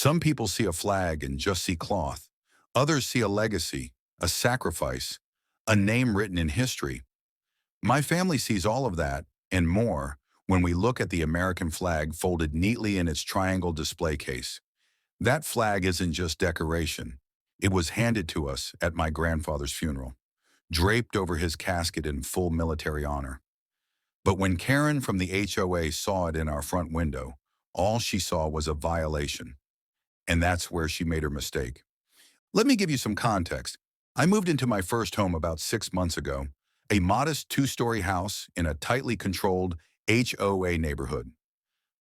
Some people see a flag and just see cloth. Others see a legacy, a sacrifice, a name written in history. My family sees all of that and more when we look at the American flag folded neatly in its triangle display case. That flag isn't just decoration. It was handed to us at my grandfather's funeral, draped over his casket in full military honor. But when Karen from the HOA saw it in our front window, all she saw was a violation. And that's where she made her mistake. Let me give you some context. I moved into my first home about 6 months ago, a modest two-story house in a tightly controlled HOA neighborhood.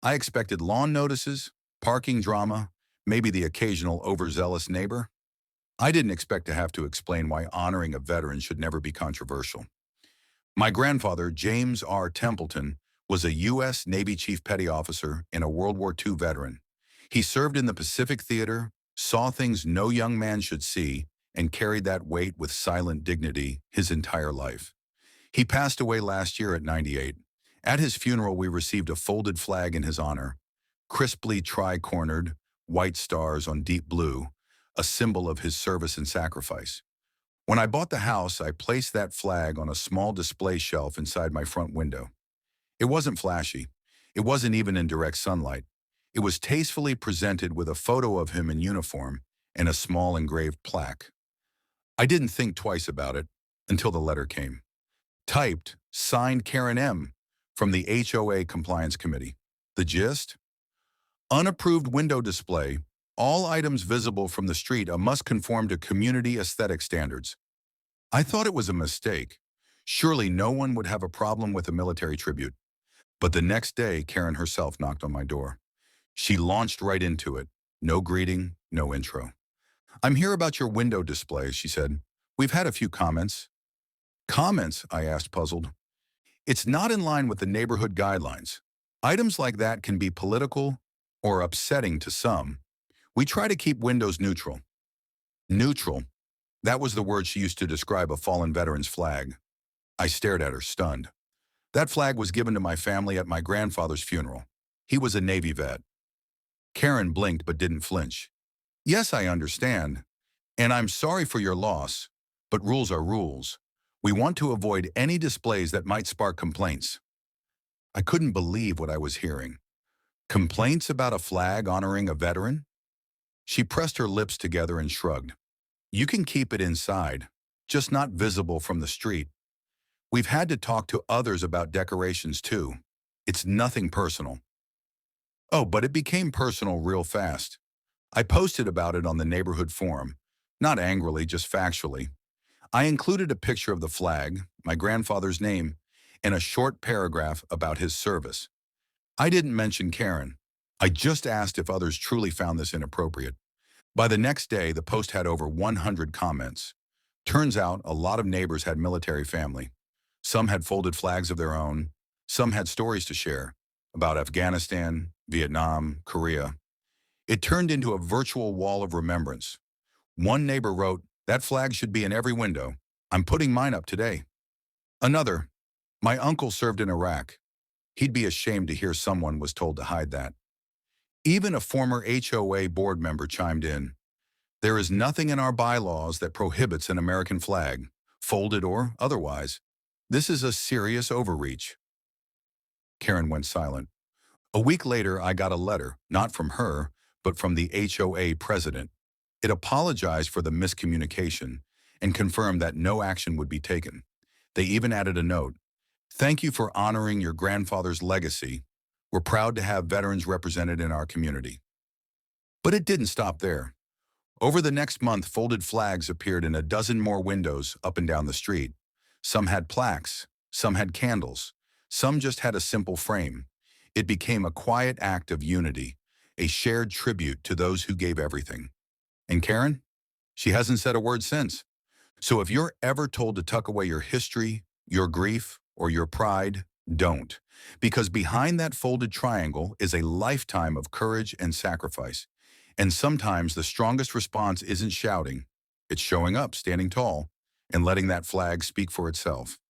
I expected lawn notices, parking drama, maybe the occasional overzealous neighbor. I didn't expect to have to explain why honoring a veteran should never be controversial. My grandfather, James R. Templeton, was a U.S. Navy Chief Petty Officer and a World War II veteran. He served in the Pacific Theater, saw things no young man should see, and carried that weight with silent dignity his entire life. He passed away last year at 98. At his funeral, we received a folded flag in his honor, crisply tri-cornered, white stars on deep blue, a symbol of his service and sacrifice. When I bought the house, I placed that flag on a small display shelf inside my front window. It wasn't flashy. It wasn't even in direct sunlight. It was tastefully presented with a photo of him in uniform and a small engraved plaque. I didn't think twice about it until the letter came. Typed, signed Karen M. from the HOA Compliance Committee. The gist? Unapproved window display. All items visible from the street must conform to community aesthetic standards. I thought it was a mistake. Surely no one would have a problem with a military tribute. But the next day, Karen herself knocked on my door. She launched right into it. No greeting, no intro. "I'm here about your window display," she said. "We've had a few comments." "Comments?" I asked, puzzled. "It's not in line with the neighborhood guidelines. Items like that can be political or upsetting to some. We try to keep windows neutral." Neutral. That was the word she used to describe a fallen veteran's flag. I stared at her, stunned. That flag was given to my family at my grandfather's funeral. He was a Navy vet. Karen blinked but didn't flinch. "Yes, I understand. And I'm sorry for your loss, but rules are rules. We want to avoid any displays that might spark complaints." I couldn't believe what I was hearing. Complaints about a flag honoring a veteran? She pressed her lips together and shrugged. "You can keep it inside, just not visible from the street. We've had to talk to others about decorations too. It's nothing personal." Oh, but it became personal real fast. I posted about it on the neighborhood forum, not angrily, just factually. I included a picture of the flag, my grandfather's name, and a short paragraph about his service. I didn't mention Karen. I just asked if others truly found this inappropriate. By the next day, the post had over 100 comments. Turns out a lot of neighbors had military family. Some had folded flags of their own. Some had stories to share about Afghanistan, Vietnam, Korea. It turned into a virtual wall of remembrance. One neighbor wrote, "That flag should be in every window. I'm putting mine up today." Another, "My uncle served in Iraq. He'd be ashamed to hear someone was told to hide that." Even a former HOA board member chimed in. "There is nothing in our bylaws that prohibits an American flag, folded or otherwise. This is a serious overreach." Karen went silent. A week later, I got a letter, not from her, but from the HOA president. It apologized for the miscommunication and confirmed that no action would be taken. They even added a note. "Thank you for honoring your grandfather's legacy. We're proud to have veterans represented in our community." But it didn't stop there. Over the next month, folded flags appeared in a dozen more windows up and down the street. Some had plaques, some had candles, some just had a simple frame. It became a quiet act of unity, a shared tribute to those who gave everything. And Karen? She hasn't said a word since. So if you're ever told to tuck away your history, your grief, or your pride, don't. Because behind that folded triangle is a lifetime of courage and sacrifice. And sometimes the strongest response isn't shouting. It's showing up, standing tall, and letting that flag speak for itself.